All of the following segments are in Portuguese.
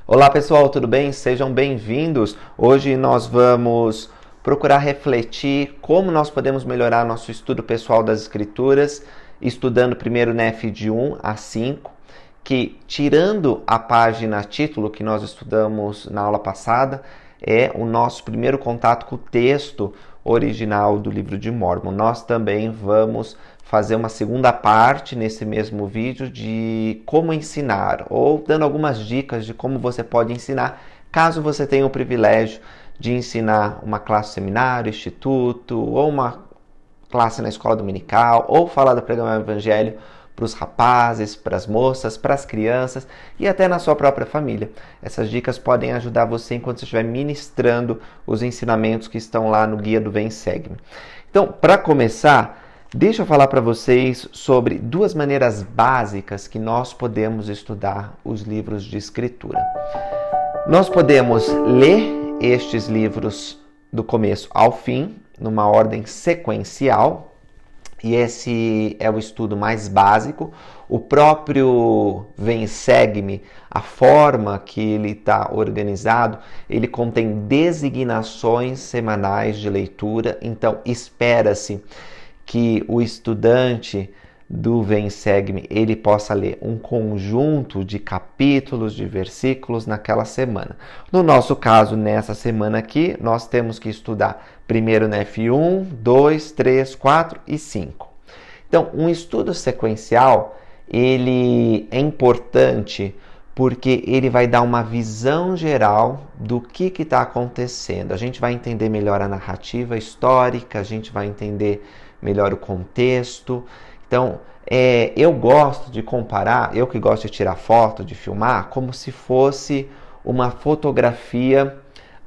Olá pessoal, tudo bem? Sejam bem-vindos. Hoje nós vamos procurar refletir como nós podemos melhorar nosso estudo pessoal das Escrituras, estudando primeiro NEF de 1 a 5, que tirando a página título que nós estudamos na aula passada, é o nosso primeiro contato com o texto original do livro de Mórmon. Nós também vamos fazer uma segunda parte nesse mesmo vídeo de como ensinar, ou dando algumas dicas de como você pode ensinar, caso você tenha o privilégio de ensinar uma classe seminário, instituto, ou uma classe na escola dominical, ou falar do programa Evangelho para os rapazes, para as moças, para as crianças e até na sua própria família. Essas dicas podem ajudar você enquanto você estiver ministrando os ensinamentos que estão lá no guia do Vem Segue-me. Então, para começar, deixa eu falar para vocês sobre duas maneiras básicas que nós podemos estudar os livros de Escritura. Nós podemos ler estes livros do começo ao fim, numa ordem sequencial, e esse é o estudo mais básico. O próprio Vem Segue-me, a forma que ele está organizado, ele contém designações semanais de leitura, então espera-se que o estudante do Vem Segue-me, ele possa ler um conjunto de capítulos, de versículos naquela semana. No nosso caso, nessa semana aqui, nós temos que estudar primeiro NEF 1, 2, 3, 4 e 5. Então, um estudo sequencial, ele é importante porque ele vai dar uma visão geral do que está acontecendo. A gente vai entender melhor a narrativa histórica, a gente vai entender melhor o contexto. Então, eu gosto de comparar, eu que gosto de tirar foto, de filmar, como se fosse uma fotografia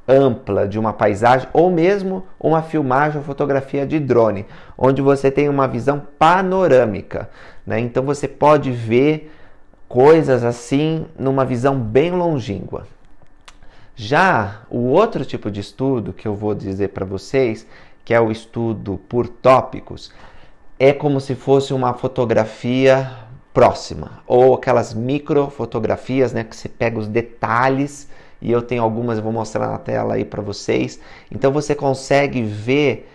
ampla de uma paisagem ou mesmo uma filmagem ou fotografia de drone, onde você tem uma visão panorâmica, né? Então você pode ver coisas assim numa visão bem longínqua. Já o outro tipo de estudo que eu vou dizer para vocês, que é o estudo por tópicos, é como se fosse uma fotografia próxima, ou aquelas microfotografias, né, que você pega os detalhes, e eu tenho algumas, eu vou mostrar na tela aí para vocês. Então você consegue ver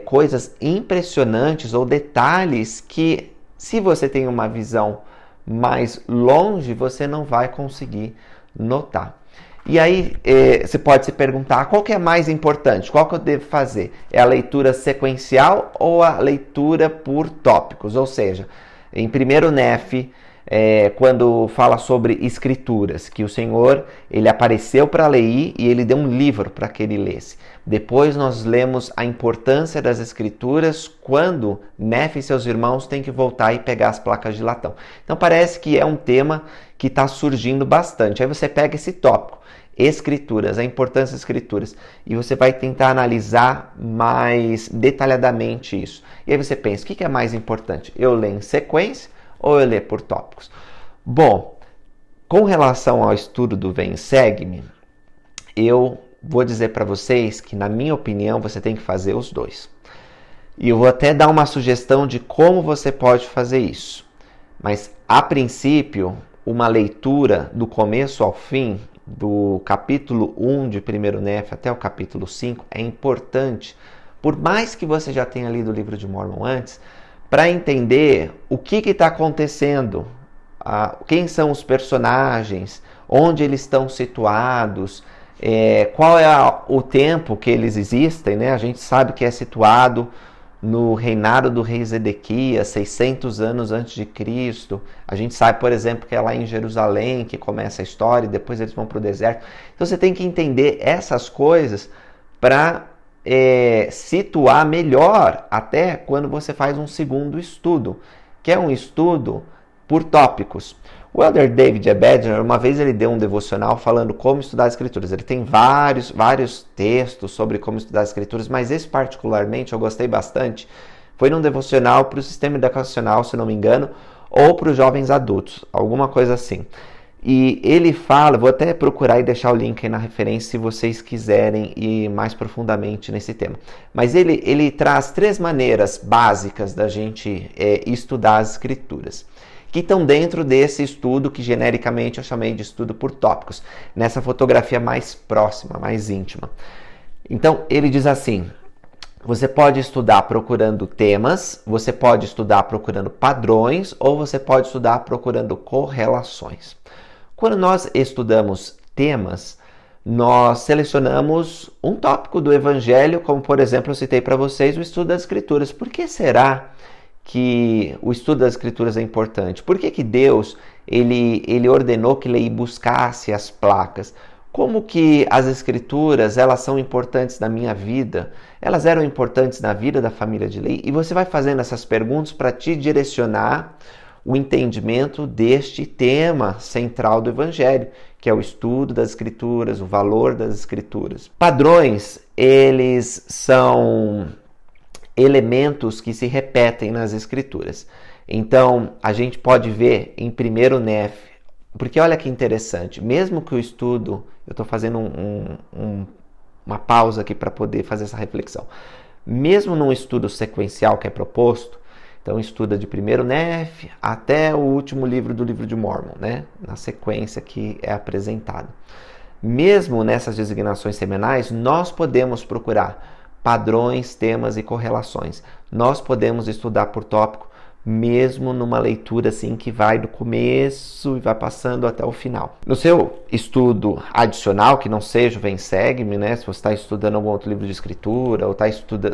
coisas impressionantes ou detalhes que, se você tem uma visão mais longe, você não vai conseguir notar. E aí você pode se perguntar, qual que é mais importante? Qual que eu devo fazer? É a leitura sequencial ou a leitura por tópicos? Ou seja, em primeiro NEF, quando fala sobre escrituras, que o Senhor ele apareceu para ler e ele deu um livro para que ele lesse. Depois nós lemos a importância das escrituras quando NEF e seus irmãos têm que voltar e pegar as placas de latão. Então parece que é um tema que está surgindo bastante. Aí você pega esse tópico, escrituras, a importância das escrituras, e você vai tentar analisar mais detalhadamente isso. E aí você pensa, o que é mais importante? Eu ler em sequência ou eu ler por tópicos? Bom, com relação ao estudo do Vem Segue-me, eu vou dizer para vocês que, na minha opinião, você tem que fazer os dois. E eu vou até dar uma sugestão de como você pode fazer isso. Mas, a princípio, uma leitura do começo ao fim, do capítulo 1 de 1º NEF até o capítulo 5, é importante, por mais que você já tenha lido o livro de Mórmon antes, para entender o que está acontecendo, quem são os personagens, onde eles estão situados, qual é o tempo que eles existem, né? A gente sabe que é situado no reinado do rei Zedequias, 600 anos antes de Cristo. A gente sabe, por exemplo, que é lá em Jerusalém que começa a história e depois eles vão para o deserto. Então você tem que entender essas coisas para situar melhor até quando você faz um segundo estudo, que é um estudo por tópicos. O Elder David Ebedner, uma vez ele deu um devocional falando como estudar as escrituras. Ele tem vários textos sobre como estudar as escrituras, mas esse particularmente eu gostei bastante. Foi num devocional para o sistema educacional, se não me engano, ou para os jovens adultos, alguma coisa assim. E ele fala, vou até procurar e deixar o link aí na referência se vocês quiserem ir mais profundamente nesse tema. Mas ele traz 3 maneiras básicas da gente estudar as escrituras. que estão dentro desse estudo que genericamente eu chamei de estudo por tópicos, nessa fotografia mais próxima, mais íntima. Então, ele diz assim: você pode estudar procurando temas, você pode estudar procurando padrões, ou você pode estudar procurando correlações. Quando nós estudamos temas, nós selecionamos um tópico do Evangelho, como por exemplo eu citei para vocês o estudo das Escrituras. Por que será que o estudo das Escrituras é importante? Por que Deus ele ordenou que Leí buscasse as placas? Como que as Escrituras elas são importantes na minha vida? Elas eram importantes na vida da família de Leí? E você vai fazendo essas perguntas para te direcionar o entendimento deste tema central do Evangelho, que é o estudo das Escrituras, o valor das Escrituras. Padrões, eles são elementos que se repetem nas Escrituras. Então, a gente pode ver em 1 Nef, porque olha que interessante, mesmo que o estudo, eu estou fazendo uma pausa aqui para poder fazer essa reflexão, mesmo num estudo sequencial que é proposto, então estuda de 1 Nef até o último livro do livro de Mórmon, né? Na sequência que é apresentada. Mesmo nessas designações semanais, nós podemos procurar padrões, temas e correlações. Nós podemos estudar por tópico, mesmo numa leitura assim que vai do começo e vai passando até o final. No seu estudo adicional, que não seja o Vem Segue-me, né? Se você está estudando algum outro livro de escritura ou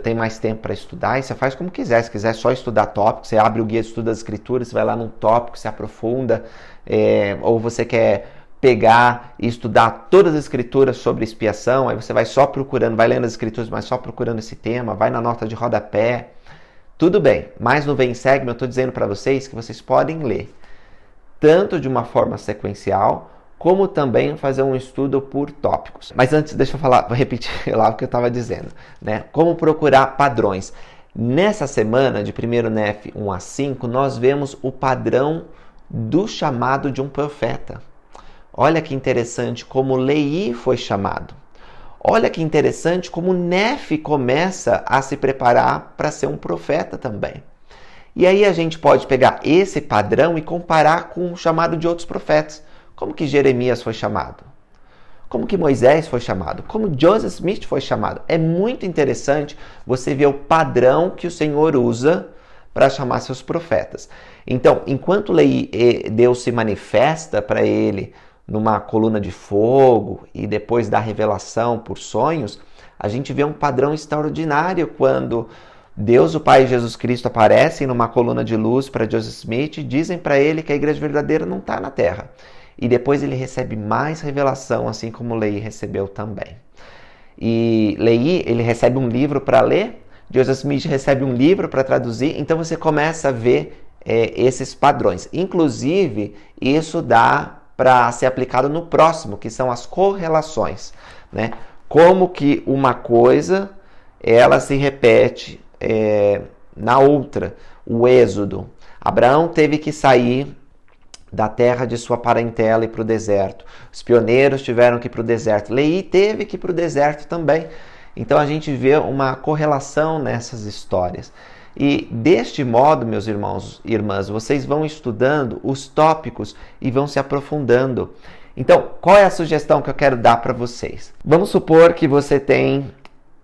tem mais tempo para estudar, e você faz como quiser. Se quiser só estudar tópico, você abre o guia de estudo das escrituras, você vai lá num tópico, se aprofunda, ou você quer pegar e estudar todas as escrituras sobre expiação, aí você vai só procurando, vai lendo as escrituras, mas só procurando esse tema, vai na nota de rodapé. Tudo bem, mas no Vem Segue-me eu estou dizendo para vocês que vocês podem ler tanto de uma forma sequencial, como também fazer um estudo por tópicos. Mas antes, deixa eu falar, vou repetir lá o que eu estava dizendo, né? Como procurar padrões. Nessa semana, de 1 Nef 1 a 5, nós vemos o padrão do chamado de um profeta. Olha que interessante como Leí foi chamado. Olha que interessante como Nef começa a se preparar para ser um profeta também. E aí a gente pode pegar esse padrão e comparar com o chamado de outros profetas. Como que Jeremias foi chamado? Como que Moisés foi chamado? Como Joseph Smith foi chamado? É muito interessante você ver o padrão que o Senhor usa para chamar seus profetas. Então, enquanto Deus se manifesta para ele numa coluna de fogo e depois da revelação por sonhos, a gente vê um padrão extraordinário quando Deus, o Pai e Jesus Cristo aparecem numa coluna de luz para Joseph Smith e dizem para ele que a igreja verdadeira não está na terra. E depois ele recebe mais revelação, assim como Leí recebeu também. E Leí, ele recebe um livro para ler, Joseph Smith recebe um livro para traduzir, então você começa a ver esses padrões. Inclusive, isso dá para ser aplicado no próximo, que são as correlações, né? Como que uma coisa ela se repete na outra. O Êxodo. Abraão teve que sair da terra de sua parentela e para o deserto. Os pioneiros tiveram que ir para o deserto. Leí teve que ir para o deserto também. Então a gente vê uma correlação nessas histórias. E deste modo, meus irmãos e irmãs, vocês vão estudando os tópicos e vão se aprofundando. Então, qual é a sugestão que eu quero dar para vocês? Vamos supor que você tem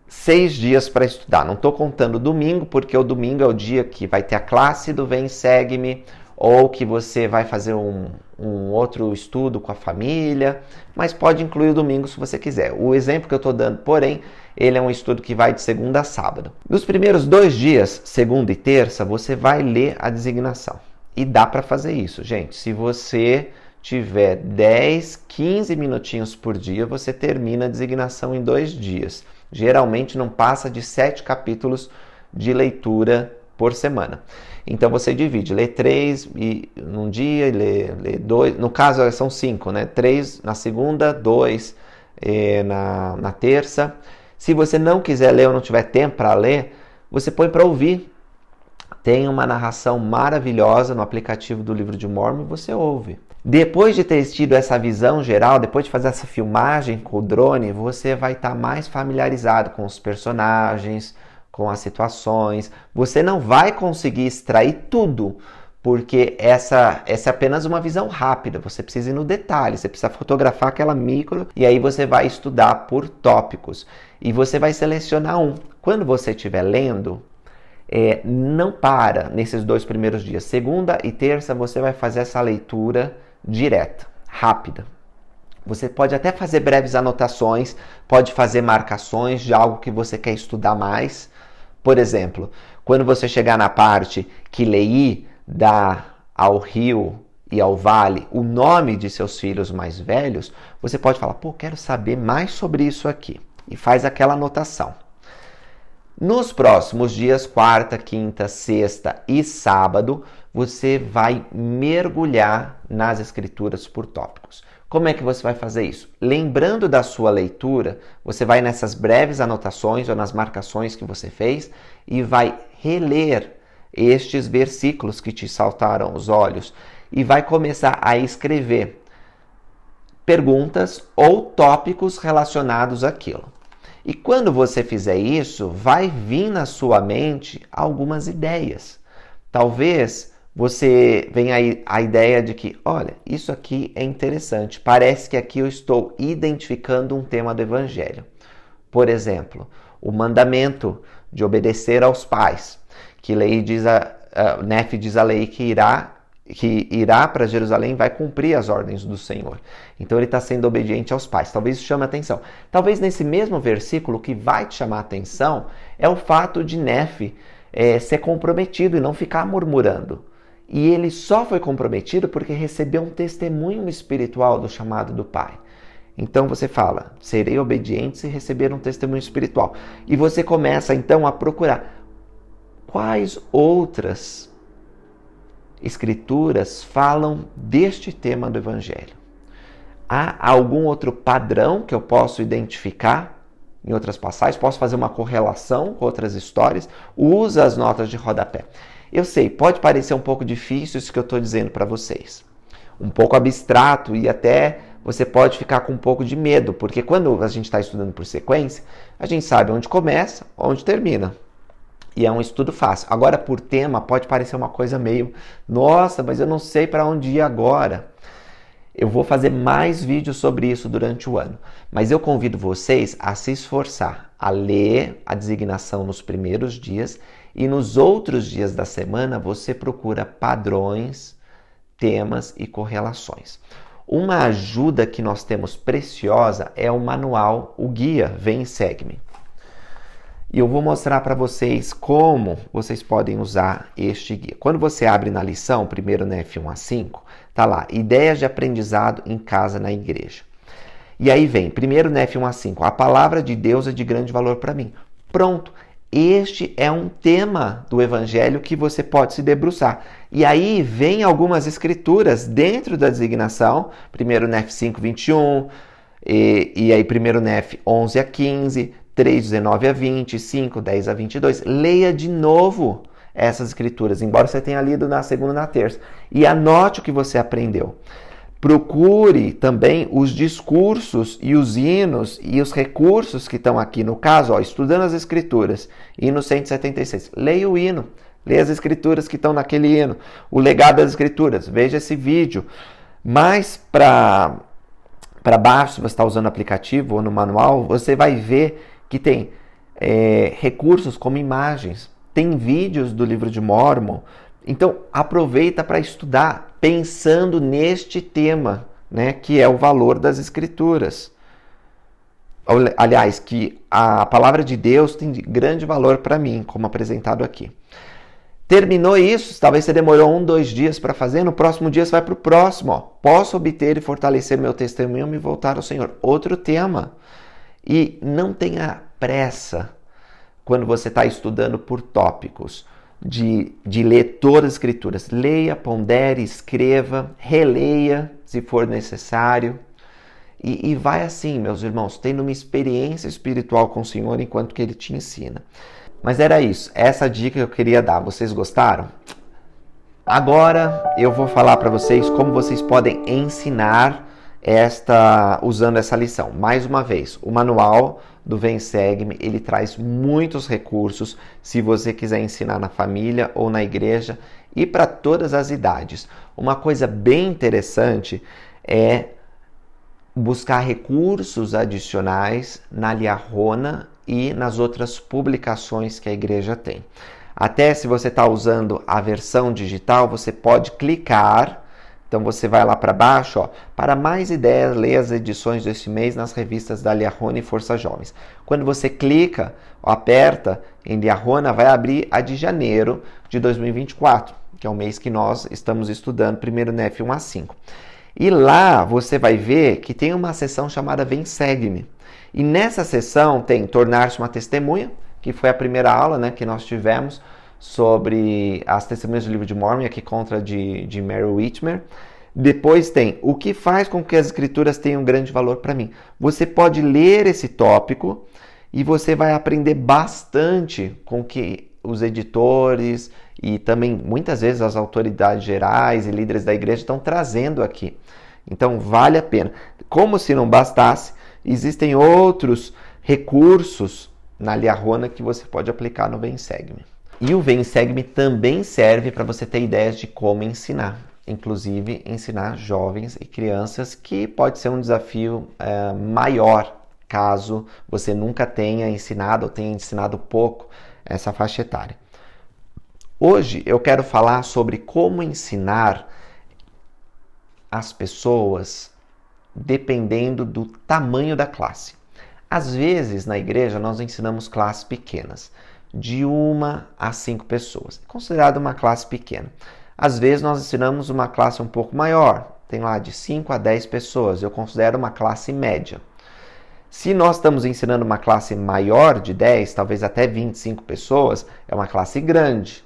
6 dias para estudar. Não estou contando o domingo, porque o domingo é o dia que vai ter a classe do Vem Segue-me, ou que você vai fazer um outro estudo com a família, mas pode incluir o domingo se você quiser. O exemplo que eu estou dando, porém, ele é um estudo que vai de segunda a sábado. Nos primeiros 2 dias, segunda e terça, você vai ler a designação. E dá para fazer isso, gente. Se você tiver 10, 15 minutinhos por dia, você termina a designação em 2 dias. Geralmente não passa de 7 capítulos de leitura por semana. Então você divide, lê 3 num dia, lê 2, no caso são 5, né? 3 na segunda, 2 na terça. Se você não quiser ler ou não tiver tempo para ler, você põe para ouvir. Tem uma narração maravilhosa no aplicativo do Livro de Mórmon e você ouve. Depois de ter tido essa visão geral, depois de fazer essa filmagem com o drone, você vai estar mais familiarizado com os personagens, com as situações. Você não vai conseguir extrair tudo, porque essa é apenas uma visão rápida, você precisa ir no detalhe, você precisa fotografar aquela micro e aí você vai estudar por tópicos e você vai selecionar um. Quando você estiver lendo, não para nesses 2 primeiros dias. Segunda e terça você vai fazer essa leitura direta, rápida. Você pode até fazer breves anotações, pode fazer marcações de algo que você quer estudar mais. Por exemplo, quando você chegar na parte que Leí dá ao rio e ao vale o nome de seus filhos mais velhos, você pode falar, quero saber mais sobre isso aqui. E faz aquela anotação. Nos próximos dias, quarta, quinta, sexta e sábado, você vai mergulhar nas escrituras por tópicos. Como é que você vai fazer isso? Lembrando da sua leitura, você vai nessas breves anotações ou nas marcações que você fez e vai reler estes versículos que te saltaram aos olhos e vai começar a escrever perguntas ou tópicos relacionados àquilo. E quando você fizer isso, vai vir na sua mente algumas ideias. Talvez você venha aí a ideia de que, olha, isso aqui é interessante. Parece que aqui eu estou identificando um tema do Evangelho. Por exemplo, o mandamento de obedecer aos pais, que Nefe diz a Leí que irá para Jerusalém, vai cumprir as ordens do Senhor. Então ele está sendo obediente aos pais. Talvez isso chame a atenção. Talvez nesse mesmo versículo o que vai te chamar a atenção é o fato de Nefe ser comprometido e não ficar murmurando. E ele só foi comprometido porque recebeu um testemunho espiritual do chamado do pai. Então você fala, serei obediente se receber um testemunho espiritual. E você começa então a procurar quais outras escrituras falam deste tema do Evangelho. Há algum outro padrão que eu posso identificar em outras passagens? Posso fazer uma correlação com outras histórias? Usa as notas de rodapé. Eu sei, pode parecer um pouco difícil isso que eu estou dizendo para vocês. Um pouco abstrato e até você pode ficar com um pouco de medo, porque quando a gente está estudando por sequência, a gente sabe onde começa, onde termina. E é um estudo fácil. Agora, por tema, pode parecer uma coisa meio, nossa, mas eu não sei para onde ir agora. Eu vou fazer mais vídeos sobre isso durante o ano. Mas eu convido vocês a se esforçar, a ler a designação nos primeiros dias e nos outros dias da semana você procura padrões, temas e correlações. Uma ajuda que nós temos preciosa é o manual, o guia Vem e Segue-me. E eu vou mostrar para vocês como vocês podem usar este guia. Quando você abre na lição, primeiro Nefe 1 a 5, tá lá, ideias de aprendizado em casa, na igreja. E aí vem, primeiro Nefe 1 a 5, a palavra de Deus é de grande valor para mim. Pronto, este é um tema do Evangelho que você pode se debruçar. E aí vem algumas escrituras dentro da designação, primeiro Nefe 5, 21, e aí primeiro Nefe 11 a 15, 3, 19 a 20, 5, 10 a 22. Leia de novo essas escrituras, embora você tenha lido na segunda e na terça. E anote o que você aprendeu. Procure também os discursos e os hinos e os recursos que estão aqui. No caso, estudando as escrituras, hino 176. Leia o hino, leia as escrituras que estão naquele hino. O legado das escrituras, veja esse vídeo. Mais para baixo, se você está usando o aplicativo ou no manual, você vai ver que tem recursos como imagens, tem vídeos do livro de Mórmon. Então, aproveita para estudar pensando neste tema, né, que é o valor das escrituras. Aliás, que a palavra de Deus tem grande valor para mim, como apresentado aqui. Terminou isso, talvez você demorou 1, 2 dias para fazer, no próximo dia você vai para o próximo. Posso obter e fortalecer meu testemunho e me voltar ao Senhor. Outro tema. E não tenha pressa quando você está estudando por tópicos de ler todas as escrituras. Leia, pondere, escreva, releia se for necessário. E vai assim, meus irmãos, tendo uma experiência espiritual com o Senhor enquanto que Ele te ensina. Mas era isso, essa dica que eu queria dar. Vocês gostaram? Agora eu vou falar para vocês como vocês podem ensinar usando essa lição. Mais uma vez, o manual do Vem Segue-me, ele traz muitos recursos se você quiser ensinar na família ou na igreja e para todas as idades. Uma coisa bem interessante é buscar recursos adicionais na Liahona e nas outras publicações que a igreja tem. Até se você está usando a versão digital, você pode clicar. Então você vai lá para baixo, ó, para mais ideias, leia as edições deste mês nas revistas da Liahona e Força Jovens. Quando você clica, ó, aperta em Liahona, vai abrir a de janeiro de 2024, que é o mês que nós estamos estudando, primeiro NEF 1 a 5. E lá você vai ver que tem uma seção chamada Vem Segue-me. E nessa seção tem Tornar-se uma Testemunha, que foi a primeira aula, né, que nós tivemos sobre as testemunhas do livro de Mormon, aqui contra de Mary Whitmer. Depois tem O que faz com que as escrituras tenham grande valor para mim. Você pode ler esse tópico e você vai aprender bastante com que os editores e também muitas vezes as autoridades gerais e líderes da igreja estão trazendo aqui. Então vale a pena. Como se não bastasse, existem outros recursos na Liahona que você pode aplicar no Vem Segue-me. E o Vem Segue-me também serve para você ter ideias de como ensinar. Inclusive, ensinar jovens e crianças, que pode ser um desafio maior, caso você nunca tenha ensinado ou tenha ensinado pouco essa faixa etária. Hoje eu quero falar sobre como ensinar as pessoas dependendo do tamanho da classe. Às vezes, na igreja, nós ensinamos classes pequenas, de 1 a 5 pessoas. É considerado uma classe pequena. Às vezes, nós ensinamos uma classe um pouco maior, tem lá de 5 a 10 pessoas. Eu considero uma classe média. Se nós estamos ensinando uma classe maior, de 10, talvez até 25 pessoas, é uma classe grande.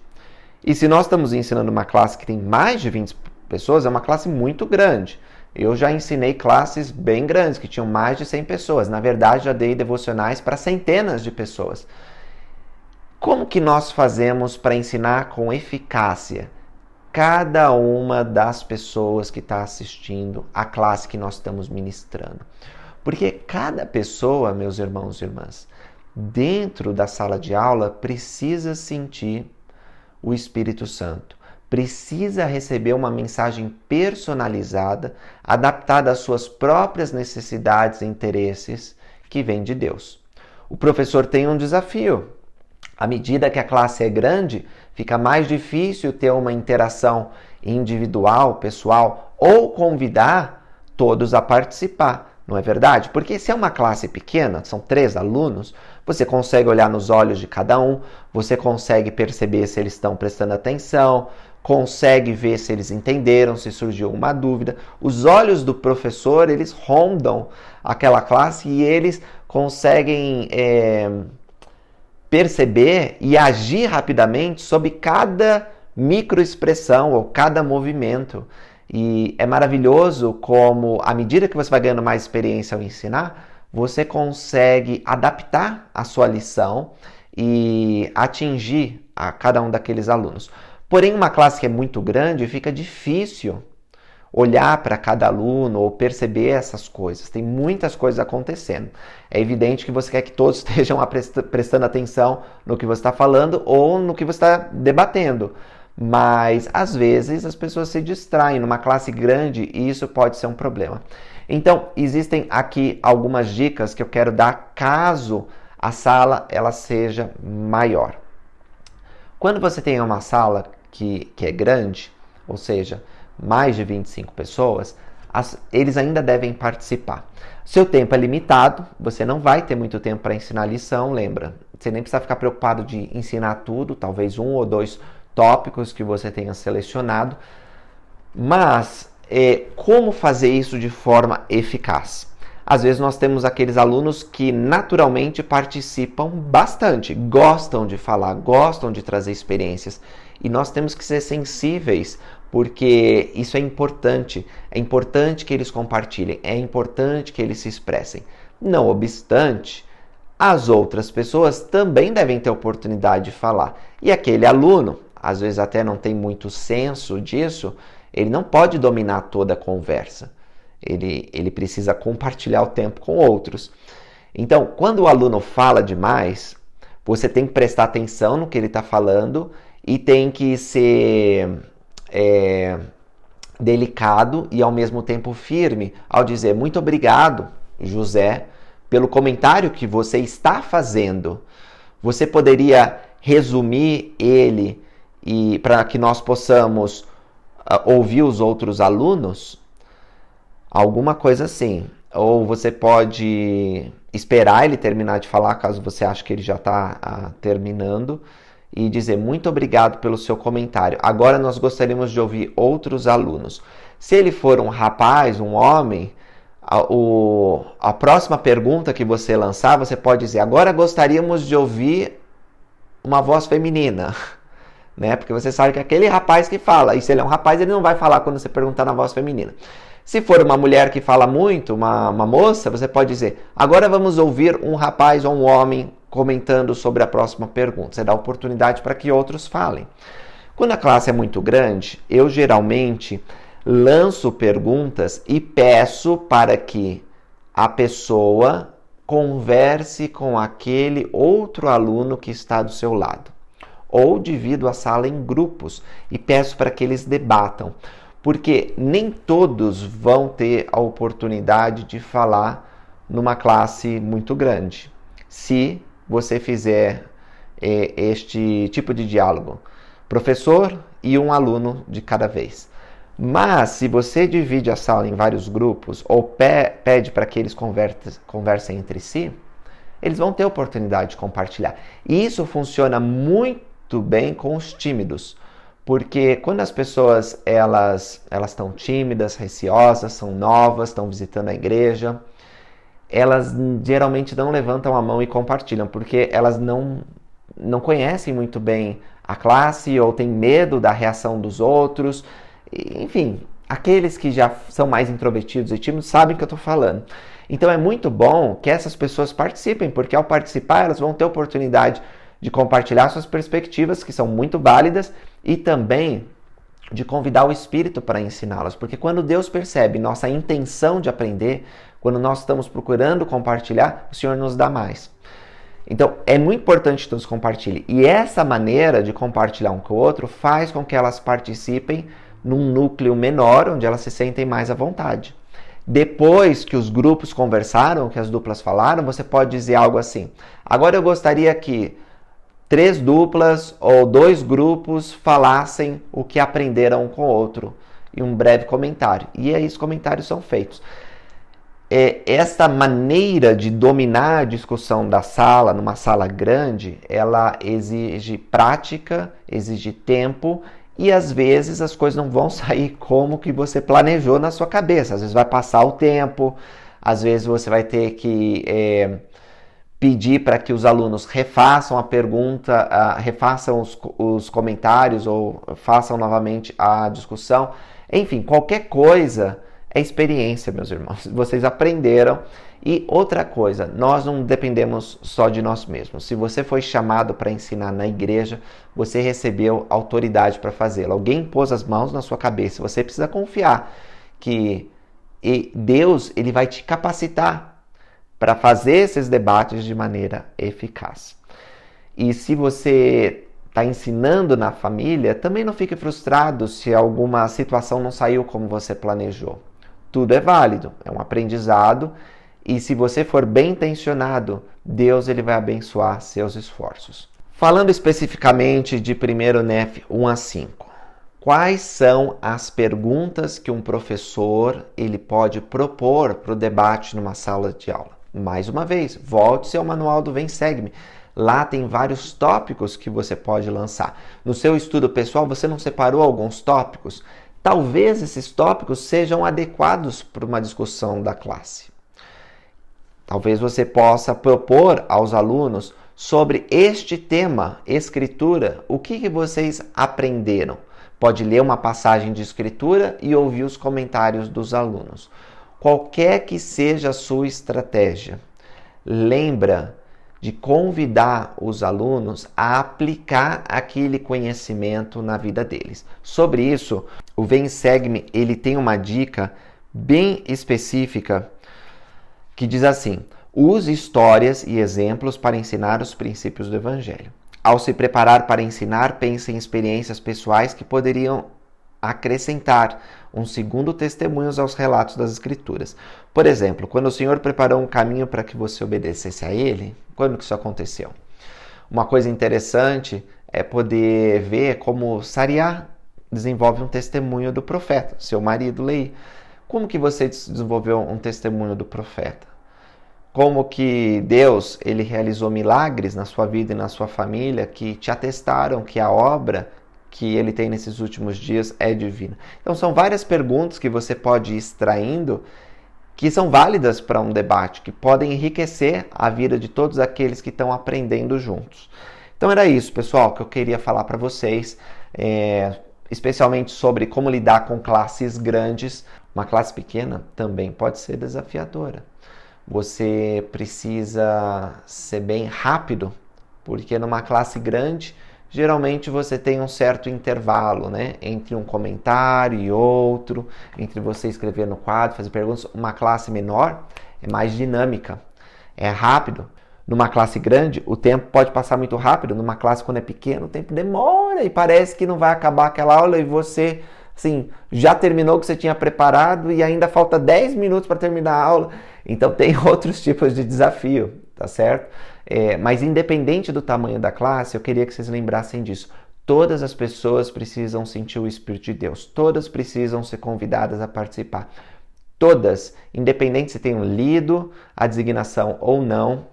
E se nós estamos ensinando uma classe que tem mais de 20 pessoas, é uma classe muito grande. Eu já ensinei classes bem grandes, que tinham mais de 100 pessoas. Na verdade, já dei devocionais para centenas de pessoas. Como que nós fazemos para ensinar com eficácia cada uma das pessoas que está assistindo a classe que nós estamos ministrando? Porque cada pessoa, meus irmãos e irmãs, dentro da sala de aula precisa sentir o Espírito Santo. Precisa receber uma mensagem personalizada, adaptada às suas próprias necessidades e interesses, que vem de Deus. O professor tem um desafio. À medida que a classe é grande, fica mais difícil ter uma interação individual, pessoal, ou convidar todos a participar. Não é verdade? Porque se é uma classe pequena, são 3 alunos, você consegue olhar nos olhos de cada um, você consegue perceber se eles estão prestando atenção, consegue ver se eles entenderam, se surgiu uma dúvida. Os olhos do professor, eles rondam aquela classe e eles conseguem perceber e agir rapidamente sobre cada microexpressão ou cada movimento. E é maravilhoso como, à medida que você vai ganhando mais experiência ao ensinar, você consegue adaptar a sua lição e atingir a cada um daqueles alunos. Porém, uma classe que é muito grande, fica difícil olhar para cada aluno ou perceber essas coisas. Tem muitas coisas acontecendo. É evidente que você quer que todos estejam prestando atenção no que você está falando ou no que você está debatendo. Mas, às vezes, as pessoas se distraem numa classe grande e isso pode ser um problema. Então, existem aqui algumas dicas que eu quero dar caso a sala ela seja maior. Quando você tem uma sala que é grande, ou seja, mais de 25 pessoas, eles ainda devem participar. Seu tempo é limitado, você não vai ter muito tempo para ensinar a lição, lembra? Você nem precisa ficar preocupado de ensinar tudo, talvez 1 ou 2 tópicos que você tenha selecionado, mas como fazer isso de forma eficaz? Às vezes nós temos aqueles alunos que naturalmente participam bastante, gostam de falar, gostam de trazer experiências, e nós temos que ser sensíveis, porque isso é importante que eles compartilhem, é importante que eles se expressem. Não obstante, as outras pessoas também devem ter oportunidade de falar, e aquele aluno, às vezes até não tem muito senso disso, ele não pode dominar toda a conversa. Ele precisa compartilhar o tempo com outros. Então, quando o aluno fala demais, você tem que prestar atenção no que ele está falando e tem que ser delicado e ao mesmo tempo firme ao dizer muito obrigado, José, pelo comentário que você está fazendo. Você poderia resumir ele e para que nós possamos ouvir os outros alunos? Alguma coisa assim. Ou você pode esperar ele terminar de falar, caso você ache que ele já está terminando, e dizer muito obrigado pelo seu comentário. Agora nós gostaríamos de ouvir outros alunos. Se ele for um rapaz, um homem, a próxima pergunta que você lançar, você pode dizer, agora gostaríamos de ouvir uma voz feminina, né? Porque você sabe que é aquele rapaz que fala, e se ele é um rapaz, ele não vai falar quando você perguntar na voz feminina. Se for uma mulher que fala muito, uma moça, você pode dizer, agora vamos ouvir um rapaz ou um homem comentando sobre a próxima pergunta. Você dá oportunidade para que outros falem. Quando a classe é muito grande, eu geralmente lanço perguntas e peço para que a pessoa converse com aquele outro aluno que está do seu lado. Ou divido a sala em grupos e peço para que eles debatam. Porque nem todos vão ter a oportunidade de falar numa classe muito grande. Se você fizer este tipo de diálogo, professor e um aluno de cada vez. Mas se você divide a sala em vários grupos ou pede para que eles conversem entre si, eles vão ter a oportunidade de compartilhar. E isso funciona muito bem com os tímidos. Porque quando as pessoas elas estão tímidas, receosas, são novas, estão visitando a igreja, elas geralmente não levantam a mão e compartilham, porque elas não conhecem muito bem a classe ou têm medo da reação dos outros. Enfim, aqueles que já são mais introvertidos e tímidos sabem o que eu estou falando. Então é muito bom que essas pessoas participem, porque ao participar elas vão ter oportunidade de compartilhar suas perspectivas, que são muito válidas, e também de convidar o Espírito para ensiná-las. Porque quando Deus percebe nossa intenção de aprender, quando nós estamos procurando compartilhar, o Senhor nos dá mais. Então, é muito importante que todos compartilhem. E essa maneira de compartilhar um com o outro faz com que elas participem num núcleo menor, onde elas se sentem mais à vontade. Depois que os grupos conversaram, que as duplas falaram, você pode dizer algo assim. Agora eu gostaria que 3 duplas ou 2 grupos falassem o que aprenderam um com o outro e um breve comentário. E aí os comentários são feitos. Esta maneira de dominar a discussão da sala, numa sala grande, ela exige prática, exige tempo e às vezes as coisas não vão sair como que você planejou na sua cabeça. Às vezes vai passar o tempo, às vezes você vai ter que pedir para que os alunos refaçam a pergunta, refaçam os comentários ou façam novamente a discussão. Enfim, qualquer coisa é experiência, meus irmãos. Vocês aprenderam. E outra coisa, nós não dependemos só de nós mesmos. Se você foi chamado para ensinar na igreja, você recebeu autoridade para fazê-lo. Alguém pôs as mãos na sua cabeça. Você precisa confiar que Deus ele vai te capacitar para fazer esses debates de maneira eficaz. E se você está ensinando na família, também não fique frustrado se alguma situação não saiu como você planejou. Tudo é válido, é um aprendizado, e se você for bem intencionado, Deus ele vai abençoar seus esforços. Falando especificamente de 1 Nef 1 a 5, quais são as perguntas que um professor ele pode propor para o debate numa sala de aula? Mais uma vez, volte-se ao manual do Vem Segue-me. Lá tem vários tópicos que você pode lançar. No seu estudo pessoal, você não separou alguns tópicos? Talvez esses tópicos sejam adequados para uma discussão da classe. Talvez você possa propor aos alunos sobre este tema, escritura, o que vocês aprenderam. Pode ler uma passagem de escritura e ouvir os comentários dos alunos. Qualquer que seja a sua estratégia, lembra de convidar os alunos a aplicar aquele conhecimento na vida deles. Sobre isso, o Vem Segue-me, ele tem uma dica bem específica que diz assim: Use histórias e exemplos para ensinar os princípios do Evangelho. Ao se preparar para ensinar, pense em experiências pessoais que poderiam acrescentar um segundo testemunho aos relatos das Escrituras. Por exemplo, quando o Senhor preparou um caminho para que você obedecesse a Ele, quando que isso aconteceu? Uma coisa interessante é poder ver como Sariá desenvolve um testemunho do profeta, seu marido Lei. Como que você desenvolveu um testemunho do profeta? Como que Deus ele realizou milagres na sua vida e na sua família que te atestaram que a obra que ele tem nesses últimos dias é divina. Então são várias perguntas que você pode ir extraindo que são válidas para um debate, que podem enriquecer a vida de todos aqueles que estão aprendendo juntos. Então era isso, pessoal, que eu queria falar para vocês, especialmente sobre como lidar com classes grandes. Uma classe pequena também pode ser desafiadora. Você precisa ser bem rápido, porque numa classe grande, geralmente você tem um certo intervalo, né, entre um comentário e outro, entre você escrever no quadro, fazer perguntas. Uma classe menor é mais dinâmica, é rápido. Numa classe grande, o tempo pode passar muito rápido. Numa classe, quando é pequena, o tempo demora e parece que não vai acabar aquela aula e você, assim, já terminou o que você tinha preparado e ainda falta 10 minutos para terminar a aula. Então, tem outros tipos de desafio, tá certo? Mas independente do tamanho da classe, eu queria que vocês lembrassem disso. Todas as pessoas precisam sentir o Espírito de Deus. Todas precisam ser convidadas a participar. Todas, independente se tenham lido a designação ou não,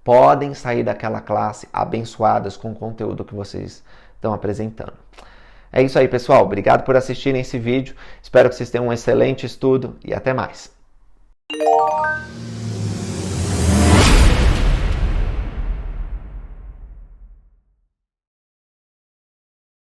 podem sair daquela classe abençoadas com o conteúdo que vocês estão apresentando. É isso aí, pessoal. Obrigado por assistirem esse vídeo. Espero que vocês tenham um excelente estudo e até mais.